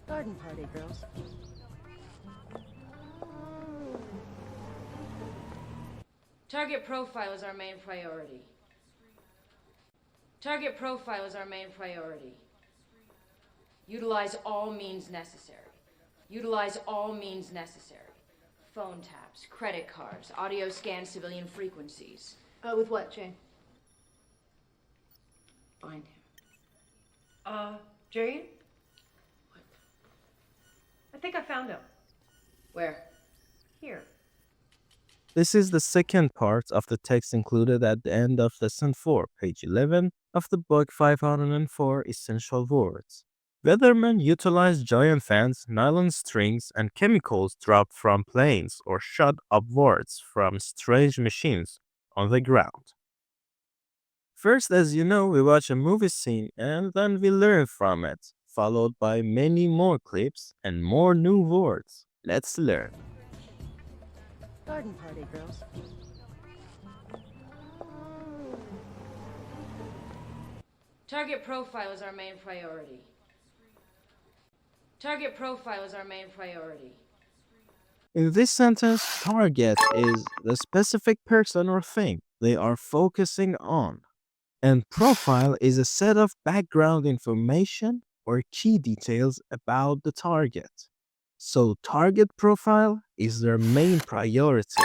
Garden party, girls. Target profile is our main priority. Target profile is our main priority. Utilize all means necessary. Utilize all means necessary. Phone taps, credit cards, audio scan civilian frequencies. With what, Jane? Find him. Jane? What? I think I found him. Where? Here. This is the second part of the text included at the end of Lesson 4, page 11 of the book 504 Essential Words. Weathermen utilize giant fans, nylon strings, and chemicals dropped from planes or shot upwards from strange machines on the ground. First, as you know, we watch a movie scene and then we learn from it, followed by many more clips and more new words. Let's learn. Garden party, girls. Target profile is our main priority. Target profile is our main priority. In this sentence, target is the specific person or thing they are focusing on, and profile is a set of background information or key details about the target. So, target profile is their main priority.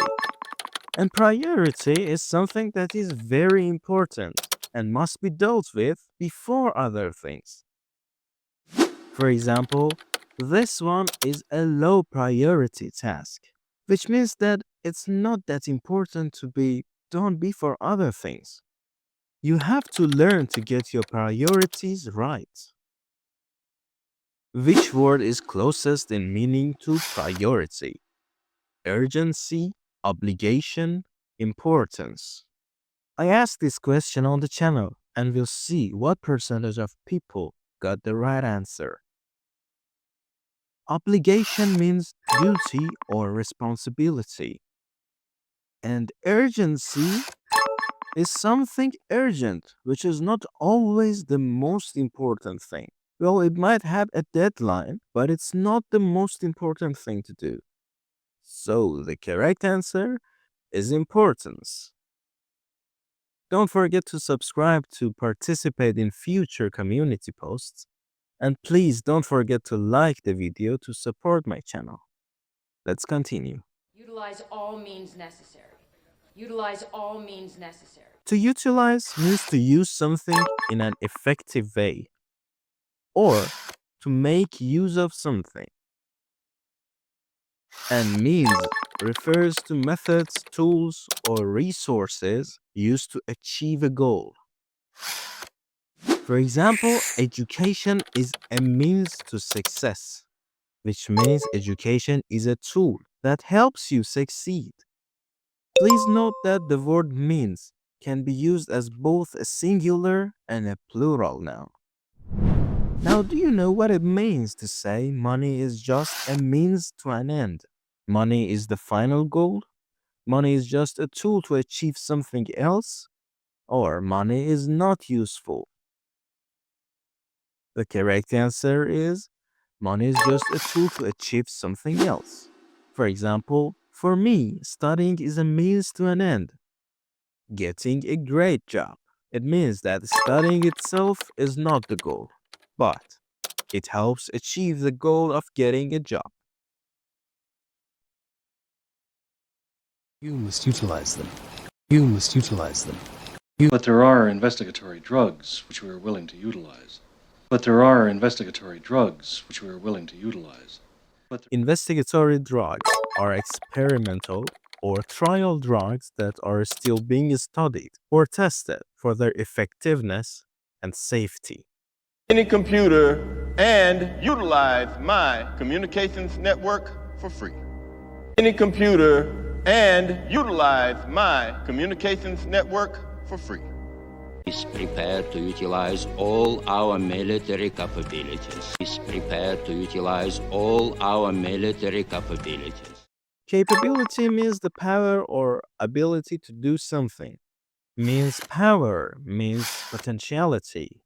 And priority is something that is very important and must be dealt with before other things. For example, this one is a low priority task, which means that it's not that important to be done before other things. You have to learn to get your priorities right. Which word is closest in meaning to priority? Urgency, obligation, importance. I asked this question on the channel and we'll see what percentage of people got the right answer. Obligation means duty or responsibility. And urgency is something urgent, which is not always the most important thing. Well, it might have a deadline, but it's not the most important thing to do. So the correct answer is importance. Don't forget to subscribe to participate in future community posts. And please don't forget to like the video to support my channel. Let's continue. Utilize all means necessary. Utilize all means necessary. To utilize means to use something in an effective way, or to make use of something. And means refers to methods, tools, or resources used to achieve a goal. For example, education is a means to success, which means education is a tool that helps you succeed. Please note that the word means can be used as both a singular and a plural noun. Now, do you know what it means to say money is just a means to an end? Money is the final goal? Money is just a tool to achieve something else? Or money is not useful? The correct answer is money is just a tool to achieve something else. For example, for me, studying is a means to an end. Getting a great job. It means that studying itself is not the goal, but it helps achieve the goal of getting a job. You must utilize them. You must utilize them. But there are investigatory drugs which we are willing to utilize. But there are investigatory drugs which we are willing to utilize. Investigatory drugs are experimental or trial drugs that are still being studied or tested for their effectiveness and safety. Any computer and utilize my communications network for free. Any computer and utilize my communications network for free. Is prepared to utilize all our military capabilities. Is prepared to utilize all our military capabilities. Capability means the power or ability to do something. Means power, means potentiality.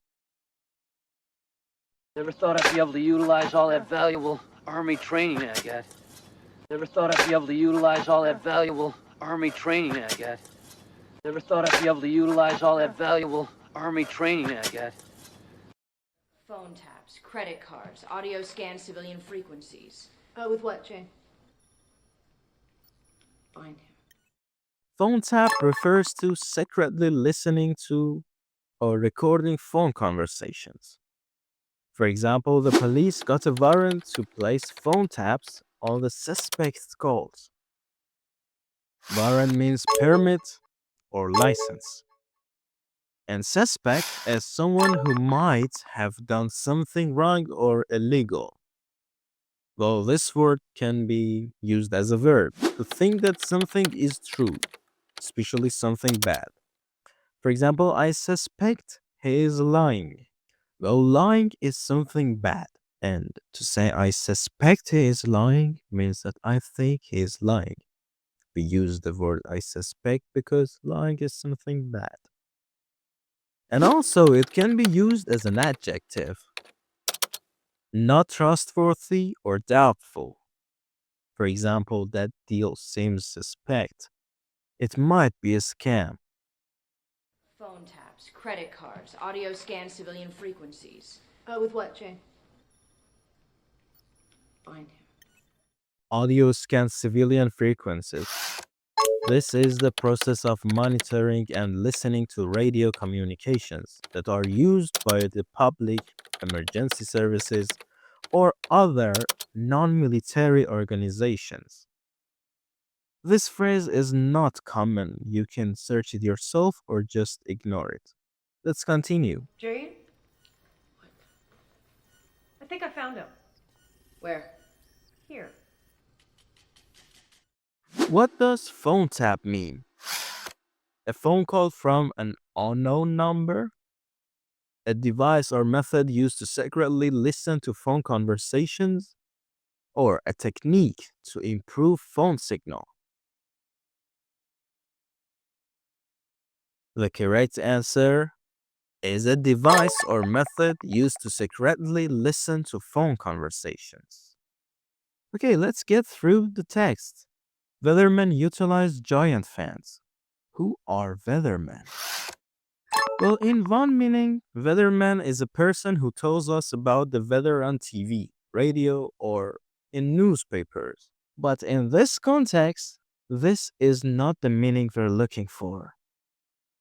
Never thought I'd be able to utilize all that valuable Army training I got. Never thought I'd be able to utilize all that valuable Army training I got. Never thought I'd be able to utilize all that valuable Army training I got. Phone taps, credit cards, audio scan civilian frequencies. With what, Jane? Find him. Phone tap refers to secretly listening to or recording phone conversations. For example, the police got a warrant to place phone taps on the suspect's calls. Warrant means permit or license. And suspect as someone who might have done something wrong or illegal. Well, this word can be used as a verb to think that something is true, especially something bad. For example, I suspect he is lying. Well, lying is something bad. And to say I suspect he is lying means that I think he is lying. We use the word I suspect because lying is something bad. And also, it can be used as an adjective. Not trustworthy or doubtful. For example, that deal seems suspect. It might be a scam. Phone taps, credit cards, audio scan civilian frequencies. With what, Jane? Find him. Audio scan civilian frequencies. This is the process of monitoring and listening to radio communications that are used by the public, emergency services, or other non-military organizations. This phrase is not common. You can search it yourself or just ignore it. Let's continue. Jane? I think I found him. Where? Here. What does phone tap mean? A phone call from an unknown number? A device or method used to secretly listen to phone conversations? Or a technique to improve phone signal? The correct answer is a device or method used to secretly listen to phone conversations. Okay, let's get through the text. Weathermen utilize giant fans. Who are weathermen? Well, in one meaning, weatherman is a person who tells us about the weather on TV, radio, or in newspapers. But in this context, this is not the meaning we're looking for.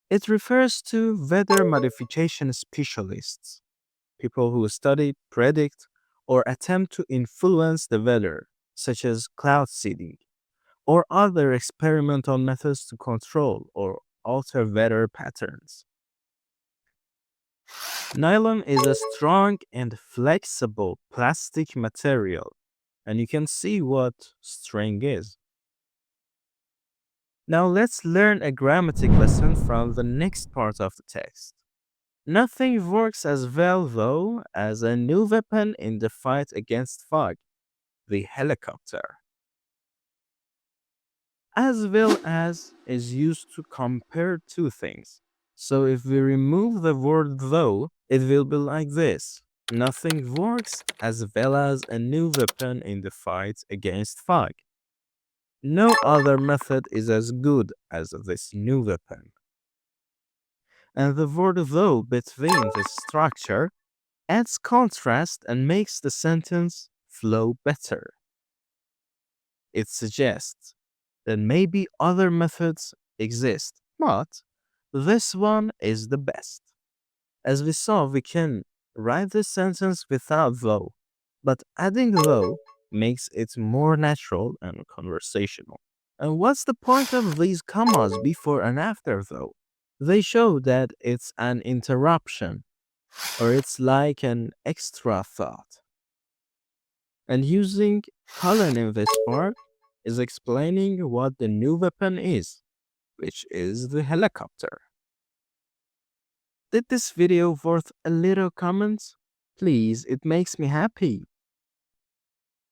It refers to weather modification specialists, people who study, predict, or attempt to influence the weather, such as cloud seeding, or other experimental methods to control or alter weather patterns. Nylon is a strong and flexible plastic material, and you can see what string is. Now let's learn a grammatic lesson from the next part of the text. Nothing works as well, though, as a new weapon in the fight against fog, the helicopter. As well as is used to compare two things. So if we remove the word though, it will be like this. Nothing works as well as a new weapon in the fight against fog. No other method is as good as this new weapon. And the word though between this structure adds contrast and makes the sentence flow better. It suggests that maybe other methods exist, but this one is the best. As we saw, we can write this sentence without though, but adding though makes it more natural and conversational. And what's the point of these commas before and after though? They show that it's an interruption, or it's like an extra thought. And using colon in this part is explaining what the new weapon is, which is the helicopter. Did this video worth a little comment? Please, it makes me happy.